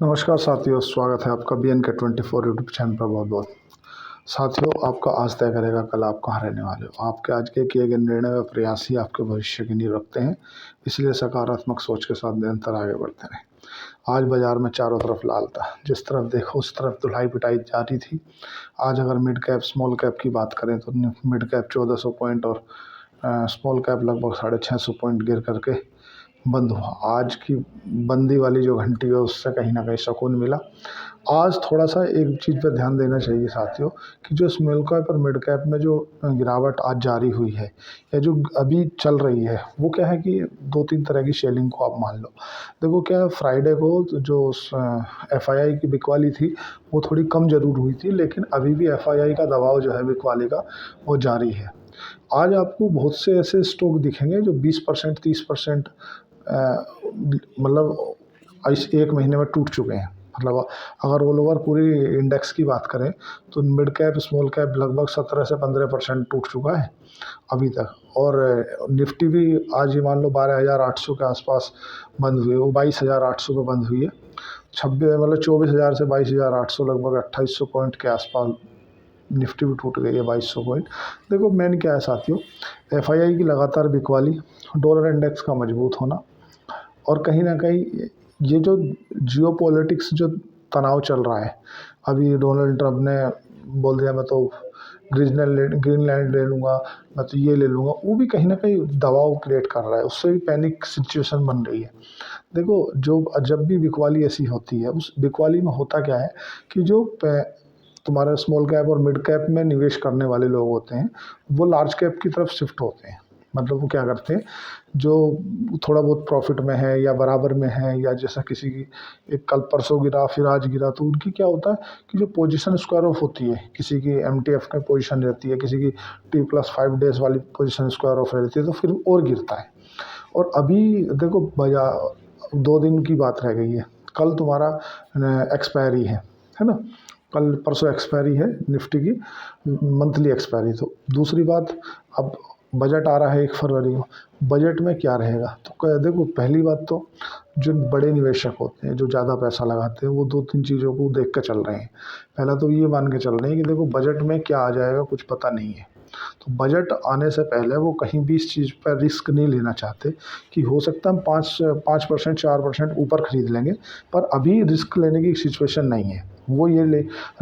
नमस्कार साथियों, स्वागत है आपका BNK24 यूट्यूब चैनल पर। बहुत बहुत साथियों, आपका आज तय करेगा कल आप कहाँ रहने वाले हो। आपके आज के किए गए निर्णय व प्रयास ही आपके भविष्य की नींव रखते हैं, इसलिए सकारात्मक सोच के साथ निरंतर आगे बढ़ते रहें। आज बाजार में चारों तरफ लाल था, जिस तरफ देखो उस तरफ धुलाई पिटाई जारी थी। आज अगर मिड कैप स्मॉल कैप की बात करें तो मिड कैप 1400 पॉइंट और स्मॉल कैप लगभग 650 पॉइंट गिर करके बंद हुआ। आज की बंदी वाली जो घंटी है उससे कहीं ना कहीं सुकून मिला। आज थोड़ा सा एक चीज़ पर ध्यान देना चाहिए साथियों कि जो स्मॉल कैप और मिड कैप में जो गिरावट आज जारी हुई है या जो अभी चल रही है, वो क्या है कि दो तीन तरह की शेलिंग को आप मान लो। देखो क्या है, फ्राइडे को जो FII की बिकवाली थी वो थोड़ी कम जरूर हुई थी, लेकिन अभी भी FII का दबाव जो है बिकवाली का वो जारी है। आज आपको बहुत से ऐसे स्टॉक दिखेंगे जो 20% 30% मतलब इस एक महीने में टूट चुके हैं। मतलब अगर ऑल ओवर पूरी इंडेक्स की बात करें तो मिड कैप स्मॉल कैप लगभग 17 से 15% टूट चुका है अभी तक। और निफ्टी भी आज ही मान लो 12,800 के आसपास बंद हुई है, वो 22,800 पे बंद हुई है। 24,000 से 22,800 लगभग 2,800 पॉइंट के आसपास निफ्टी भी टूट गई है, 2,200 पॉइंट। देखो मेन क्या है साथियों, FII की लगातार बिकवाली, डॉलर इंडेक्स का मजबूत होना और कहीं ना कहीं ये जो जियोपॉलिटिक्स जो तनाव चल रहा है। अभी डोनाल्ड ट्रंप ने बोल दिया मैं तो ग्रीनलैंड ले लूँगा, मैं तो ये ले लूँगा, वो भी कहीं ना कहीं दबाव क्रिएट कर रहा है, उससे भी पैनिक सिचुएशन बन रही है। देखो जब भी बिकवाली ऐसी होती है, उस बिकवाली में होता क्या है कि जो तुम्हारे स्मॉल कैप और मिड कैप में निवेश करने वाले लोग होते हैं वो लार्ज कैप की तरफ शिफ्ट होते हैं। मतलब वो क्या करते हैं, जो थोड़ा बहुत प्रॉफिट में है या बराबर में है, या जैसा किसी की एक कल परसों गिरा फिर आज गिरा, तो उनकी क्या होता है कि जो पोजीशन स्क्वायर ऑफ होती है, किसी की MTF की पोजीशन रहती है, किसी की T+5 डेज वाली पोजीशन स्क्वायर ऑफ रहती है, तो फिर और गिरता है। और अभी देखो बाजार 2 दिन की बात रह गई है, कल तुम्हारा एक्सपायरी है ना, कल परसों एक्सपायरी है निफ्टी की, मंथली एक्सपायरी। तो दूसरी बात, अब बजट आ रहा है 1 फरवरी को, बजट में क्या रहेगा। तो देखो पहली बात तो जो बड़े निवेशक होते हैं जो ज़्यादा पैसा लगाते हैं वो 2-3 चीज़ों को देख कर चल रहे हैं। पहला तो ये मान के चल रहे हैं कि देखो बजट में क्या आ जाएगा कुछ पता नहीं है, तो बजट आने से पहले वो कहीं भी इस चीज़ पर रिस्क नहीं लेना चाहते कि हो सकता है हम 5% 4% ऊपर खरीद लेंगे, पर अभी रिस्क लेने की सिचुएशन नहीं है, वो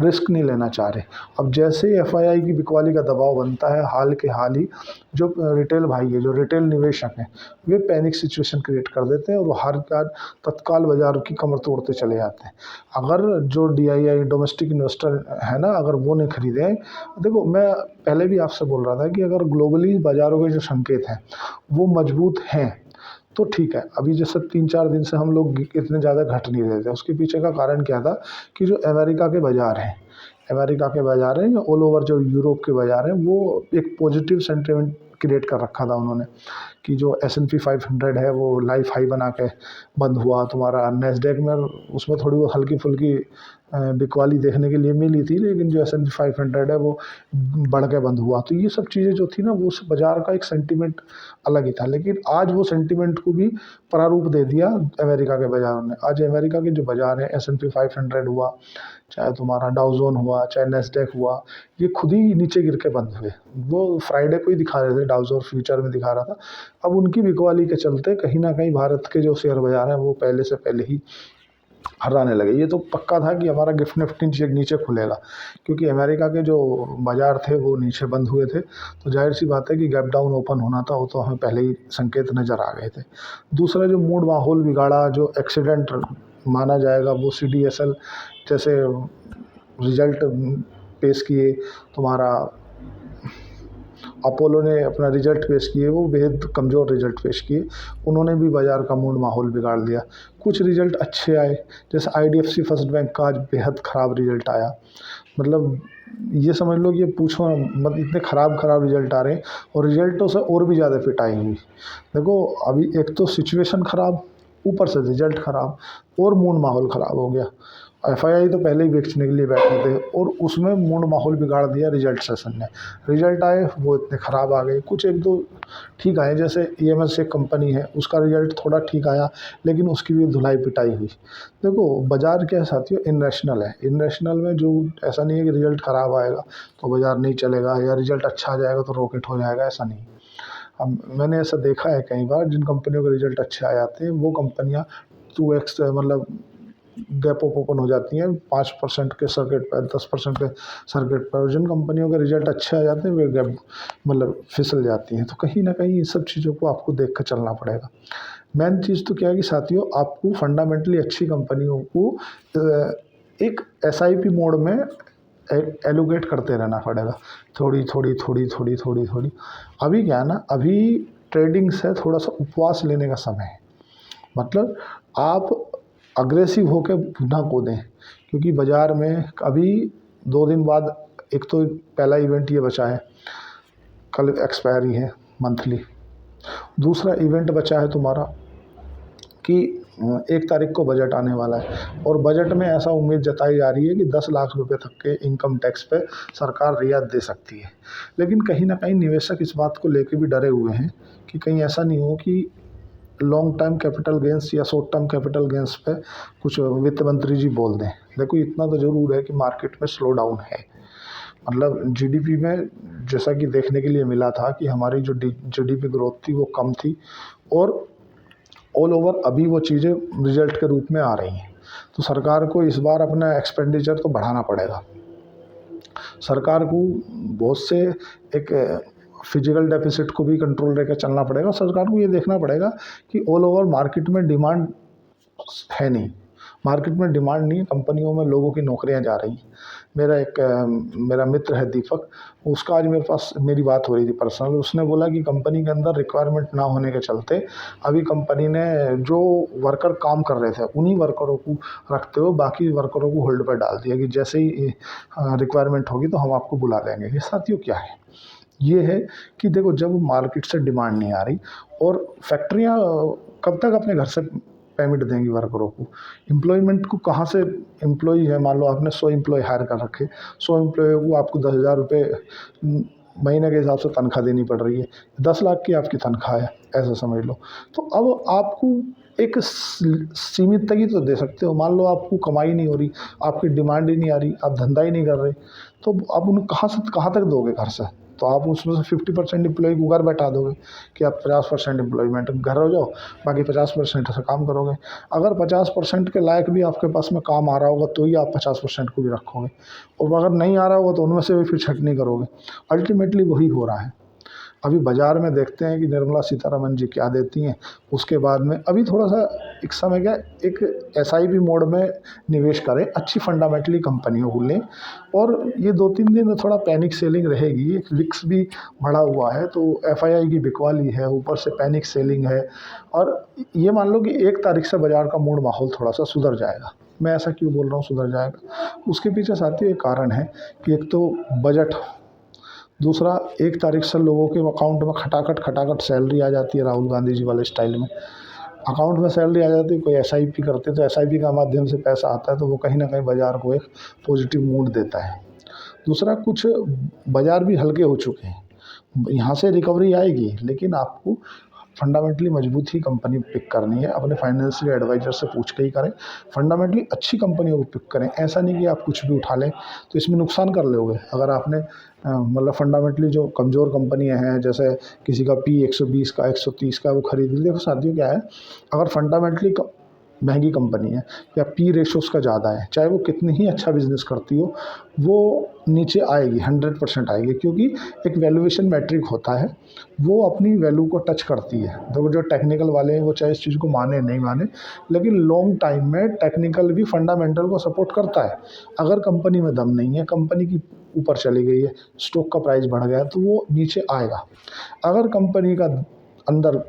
रिस्क नहीं लेना चाह रहे। अब जैसे ही FII की बिकवाली का दबाव बनता है, हाल के हाल ही जो रिटेल भाई है, जो रिटेल निवेशक हैं, वे पैनिक सिचुएशन क्रिएट कर देते हैं और वो हर बार तत्काल बाजार की कमर तोड़ते चले जाते हैं। अगर जो DII डोमेस्टिक इन्वेस्टर है ना, अगर वो नहीं खरीदे, देखो मैं पहले भी आपसे बोल रहा था कि अगर ग्लोबली बाज़ारों के जो संकेत हैं वो मजबूत हैं तो ठीक है। अभी जैसे 3-4 दिन से हम लोग इतने ज़्यादा घट नहीं रहे थे, उसके पीछे का कारण क्या था कि जो अमेरिका के बाज़ार हैं या ऑल ओवर जो यूरोप के बाज़ार हैं, वो एक पॉजिटिव सेंटिमेंट क्रिएट कर रखा था उन्होंने कि जो S&P 500 है वो लाइफ हाई बना के बंद हुआ। तुम्हारा नेस्डेक में उसमें थोड़ी बहुत हल्की फुल्की बिकवाली देखने के लिए मिली थी, लेकिन जो S&P 500 है वो बढ़ के बंद हुआ। तो ये सब चीज़ें जो थी ना, वो उस बाज़ार का एक सेंटिमेंट अलग ही था। लेकिन आज वो सेंटिमेंट को भी प्रारूप दे दिया अमेरिका के बाज़ारों ने। आज अमेरिका के जो बाज़ार हैं, S&P 500 हुआ, चाहे तुम्हारा डाउजोन हुआ, चाहे नेस्डेक हुआ, ये खुद ही नीचे गिर के बंद हुए। वो फ्राइडे को ही दिखा रहे थे, डाउजोन फ्यूचर में दिखा रहा था। अब उनकी बिकवाली के चलते कहीं ना कहीं भारत के जो शेयर बाज़ार हैं वो पहले से पहले ही हराने लगे। ये तो पक्का था कि हमारा गिफ्ट निफ्टी नीचे खुलेगा, क्योंकि अमेरिका के जो बाज़ार थे वो नीचे बंद हुए थे, तो जाहिर सी बात है कि गैप डाउन ओपन होना था, वो तो हमें पहले ही संकेत नज़र आ गए थे। दूसरा जो मूड माहौल बिगाड़ा, जो एक्सीडेंट माना जाएगा, वो CDSL जैसे रिजल्ट पेश किए, तुम्हारा अपोलो ने अपना रिजल्ट पेश किए, वो बेहद कमज़ोर रिजल्ट पेश किए, उन्होंने भी बाज़ार का मूड माहौल बिगाड़ दिया। कुछ रिजल्ट अच्छे आए, जैसे IDFC फर्स्ट बैंक का आज बेहद ख़राब रिजल्ट आया। मतलब ये समझ लो कि ये पूछो मतलब इतने ख़राब रिजल्ट आ रहे हैं, और रिजल्टों से और भी ज़्यादा पिटाई हुई। देखो अभी एक तो सिचुएशन ख़राब, ऊपर से रिजल्ट ख़राब और मूड माहौल ख़राब हो गया। एफआईआई तो पहले ही बेचने के लिए बैठे थे और उसमें मूड माहौल बिगाड़ दिया रिजल्ट सेशन ने। रिजल्ट आए वो इतने ख़राब आ गए, कुछ एक दो ठीक आए, जैसे ईएमएस एक कंपनी है उसका रिजल्ट थोड़ा ठीक आया, लेकिन उसकी भी धुलाई पिटाई हुई। देखो बाज़ार क्या है साथियों, इनरेशनल है। इनरेशनल में जो ऐसा नहीं है कि रिजल्ट ख़राब आएगा तो बाज़ार नहीं चलेगा, या रिजल्ट अच्छा आ जाएगा तो रॉकेट हो जाएगा, ऐसा नहीं। अब मैंने ऐसा देखा है कई बार, जिन कंपनियों के रिजल्ट अच्छे आ जाते हैं वो कंपनियां 2x मतलब गैप अप ओपन हो जाती हैं 5% के सर्किट पर, 10% के सर्किट पर। जिन कंपनियों के रिजल्ट अच्छे आ जाते हैं वे गैप मतलब फिसल जाती हैं। तो कहीं ना कहीं इन सब चीज़ों को आपको देख कर चलना पड़ेगा। मेन चीज़ तो क्या है कि साथियों, आपको फंडामेंटली अच्छी कंपनियों को एक एसआईपी मोड में एलोकेट करते रहना पड़ेगा, थोड़ी थोड़ी थोड़ी थोड़ी थोड़ी थोड़ी। अभी क्या है ना, अभी ट्रेडिंग से थोड़ा सा उपवास लेने का समय है। मतलब आप अग्रेसिव होकर ना कूदें, क्योंकि बाज़ार में अभी 2 दिन बाद एक तो पहला इवेंट ये बचा है, कल एक्सपायरी है मंथली। दूसरा इवेंट बचा है तुम्हारा कि 1 तारीख को बजट आने वाला है, और बजट में ऐसा उम्मीद जताई जा रही है कि 10 लाख रुपए तक के इनकम टैक्स पे सरकार रियायत दे सकती है। लेकिन कहीं ना कहीं निवेशक इस बात को लेकर भी डरे हुए हैं कि कहीं ऐसा नहीं हो कि लॉन्ग टर्म कैपिटल गेंस या शॉर्ट टर्म कैपिटल गेंस पे कुछ वित्त मंत्री जी बोल दें। देखो इतना तो ज़रूर है कि मार्केट में स्लो डाउन है। मतलब जीडीपी में जैसा कि देखने के लिए मिला था कि हमारी जो जीडीपी ग्रोथ थी वो कम थी, और ऑल ओवर अभी वो चीज़ें रिजल्ट के रूप में आ रही हैं। तो सरकार को इस बार अपना एक्सपेंडिचर तो बढ़ाना पड़ेगा। सरकार को बहुत से एक फिजिकल डेफिसिट को भी कंट्रोल रह चलना पड़ेगा। सरकार को ये देखना पड़ेगा कि ऑल ओवर मार्केट में डिमांड है नहीं, मार्केट में डिमांड नहीं, कंपनियों में लोगों की नौकरियां जा रही हैं। मेरा मित्र है दीपक, उसका आज मेरे पास मेरी बात हो रही थी पर्सनल। उसने बोला कि कंपनी के अंदर रिक्वायरमेंट ना होने के चलते अभी कंपनी ने जो वर्कर काम कर रहे थे उन्हीं वर्करों को रखते हुए बाकी वर्करों को होल्ड पर डाल दिया कि जैसे ही रिक्वायरमेंट होगी तो हम आपको बुला लेंगे। ये साथियों क्या है, ये है कि देखो जब मार्केट से डिमांड नहीं आ रही, और फैक्ट्रियां कब तक अपने घर से पेमेंट देंगी वर्करों को। एम्प्लॉयमेंट को कहाँ से, एम्प्लॉय है मान लो आपने 100 एम्प्लॉय हायर कर रखे, 100 एम्प्लॉय को आपको 10,000 रुपये महीने के हिसाब से तनख्वाह देनी पड़ रही है, 10 लाख की आपकी तनख्वाह है ऐसा समझ लो। तो अब आपको एक सीमित तक ही तो दे सकते हो। मान लो आपको कमाई नहीं हो रही, आपकी डिमांड ही नहीं आ रही, आप धंधा ही नहीं कर रहे, तो आप उन्हें कहाँ तक दोगे घर से। तो आप उसमें से 50% एम्प्लॉय को घर बैठा दोगे कि आप 50% एम्प्लॉयमेंट घर हो जाओ, बाकी 50% से काम करोगे। अगर 50% के लायक भी आपके पास में काम आ रहा होगा तो ही आप 50% को भी रखोगे, और अगर नहीं आ रहा होगा तो उनमें से भी फिर छटनी करोगे। अल्टीमेटली वही हो रहा है। अभी बाज़ार में देखते हैं कि निर्मला सीतारमन जी क्या देती हैं। उसके बाद में अभी थोड़ा सा एक समय क्या, एक एसआईपी मोड में निवेश करें, अच्छी फंडामेंटली कंपनियों को लें, और ये 2-3 दिन थोड़ा पैनिक सेलिंग रहेगी। एक विक्स भी बढ़ा हुआ है तो एफआईआई की बिकवाली है, ऊपर से पैनिक सेलिंग है, और ये मान लो कि 1 तारीख से बाज़ार का मूड माहौल थोड़ा सा सुधर जाएगा। मैं ऐसा क्यों बोल रहा हूँ सुधर जाएगा, उसके पीछे साथियों एक कारण है कि एक तो बजट, दूसरा 1 तारीख से लोगों के अकाउंट में खटाखट सैलरी आ जाती है, राहुल गांधी जी वाले स्टाइल में अकाउंट में सैलरी आ जाती है। कोई एसआईपी करते तो एसआईपी का माध्यम से पैसा आता है, तो वो कहीं ना कहीं बाज़ार को एक पॉजिटिव मूड देता है। दूसरा, कुछ बाज़ार भी हल्के हो चुके हैं, यहाँ से रिकवरी आएगी, लेकिन आपको फंडामेंटली मजबूत ही कंपनी पिक करनी है। अपने फाइनेंशियल एडवाइजर से पूछ के ही करें, फंडामेंटली अच्छी कंपनियों को पिक करें। ऐसा नहीं कि आप कुछ भी उठा लें तो इसमें नुकसान कर लोगे। अगर आपने मतलब फंडामेंटली जो कमज़ोर कंपनियां हैं, जैसे किसी का पी 120 का 130 का वो खरीद ली। देखो साथियों क्या है, अगर फंडामेंटली महंगी कंपनी है या पी रेशो उसका ज़्यादा है, चाहे वो कितनी ही अच्छा बिजनेस करती हो, वो नीचे आएगी, 100% आएगी, क्योंकि एक वैल्यूएशन मैट्रिक होता है, वो अपनी वैल्यू को टच करती है। देखो जो टेक्निकल वाले हैं वो चाहे इस चीज़ को माने नहीं माने, लेकिन लॉन्ग टाइम में टेक्निकल भी फंडामेंटल को सपोर्ट करता है। अगर कंपनी में दम नहीं है, कंपनी की ऊपर चली गई है, स्टॉक का प्राइस बढ़ गया है, तो वो नीचे आएगा। अगर कंपनी का अंदर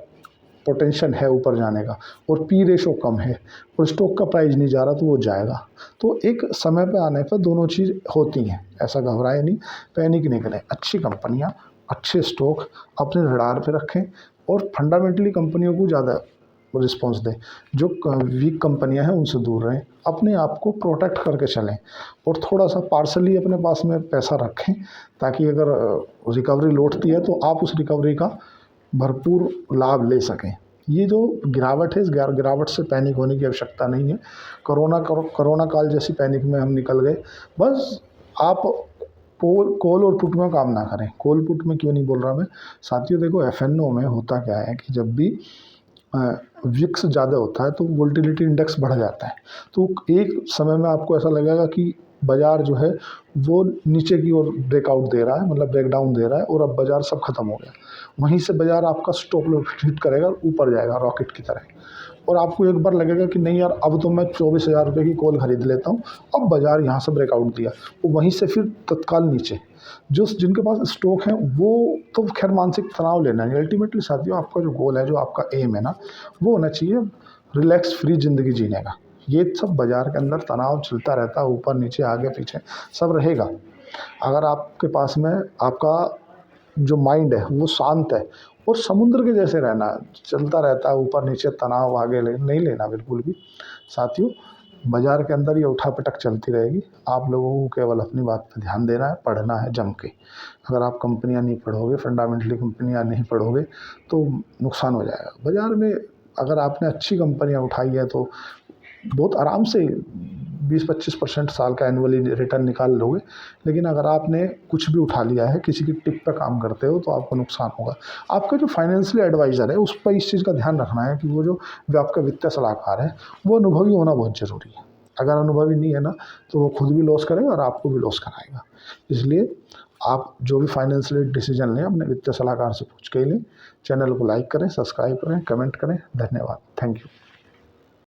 पोटेंशियल है ऊपर जाने का और पी रेशो कम है और स्टॉक का प्राइस नहीं जा रहा, तो वो जाएगा। तो एक समय पे आने पर दोनों चीज़ होती हैं, ऐसा घबराए नहीं, पैनिक नहीं करें। अच्छी कंपनियां, अच्छे स्टॉक अपने रडार पे रखें, और फंडामेंटली कंपनियों को ज़्यादा रिस्पॉन्स दें। जो वीक कंपनियां हैं उनसे दूर रहें, अपने आप को प्रोटेक्ट करके चलें और थोड़ा सा पार्सली अपने पास में पैसा रखें, ताकि अगर रिकवरी लौटती है तो आप उस रिकवरी का भरपूर लाभ ले सकें। ये जो गिरावट है, इस गिरावट से पैनिक होने की आवश्यकता नहीं है। कोरोना काल जैसी पैनिक में हम निकल गए। बस आप कॉल और पुट में काम ना करें। कॉल पुट में क्यों नहीं बोल रहा मैं साथियों, देखो एफएनओ में होता क्या है कि जब भी विक्स ज़्यादा होता है तो वोलेटिलिटी इंडेक्स बढ़ जाता है। तो एक समय में आपको ऐसा लगेगा कि बाजार जो है वो नीचे की ओर ब्रेकआउट दे रहा है, मतलब ब्रेकडाउन दे रहा है, और अब बाजार सब खत्म हो गया। वहीं से बाजार आपका स्टॉप लॉस हिट करेगा, ऊपर जाएगा रॉकेट की तरह, और आपको एक बार लगेगा कि नहीं यार, अब तो मैं 24,000 रुपये की कॉल खरीद लेता हूँ। अब बाजार यहाँ से ब्रेकआउट दिया, वो वहीं से फिर तत्काल नीचे। जो जिनके पास स्टॉक है वो तो खैर मानसिक तनाव लेना है। अल्टीमेटली साथियों, आपका जो गोल है, जो आपका एम है ना, वो होना चाहिए रिलैक्स फ्री ज़िंदगी जीने का। ये सब बाजार के अंदर तनाव चलता रहता है, ऊपर नीचे आगे पीछे सब रहेगा। अगर आपके पास में आपका जो माइंड है वो शांत है और समुद्र के जैसे रहना, चलता रहता है ऊपर नीचे, तनाव आगे नहीं लेना बिल्कुल भी। साथियों, बाजार के अंदर ये उठापटक चलती रहेगी। आप लोगों को केवल अपनी बात पर ध्यान देना है, पढ़ना है जम के। अगर आप कंपनियां नहीं पढ़ोगे, फंडामेंटली कंपनियां नहीं पढ़ोगे, तो नुकसान हो जाएगा बाजार में। अगर आपने अच्छी कंपनियां उठाई है तो बहुत आराम से 20-25% साल का एनुअली रिटर्न निकाल लोगे। लेकिन अगर आपने कुछ भी उठा लिया है, किसी की टिप पे काम करते हो, तो आपको नुकसान होगा। आपका जो फाइनेंशियल एडवाइज़र है उस पर इस चीज़ का ध्यान रखना है कि वो जो आपका वित्तीय सलाहकार है वो अनुभवी होना बहुत ज़रूरी है। अगर अनुभवी नहीं है ना, तो वो खुद भी लॉस करेगा और आपको भी लॉस कराएगा। इसलिए आप जो भी फाइनेंशियल डिसीजन लें, अपने वित्तीय सलाहकार से पूछ के ही लें। चैनल को लाइक करें, सब्सक्राइब करें, कमेंट करें। धन्यवाद। Thank you.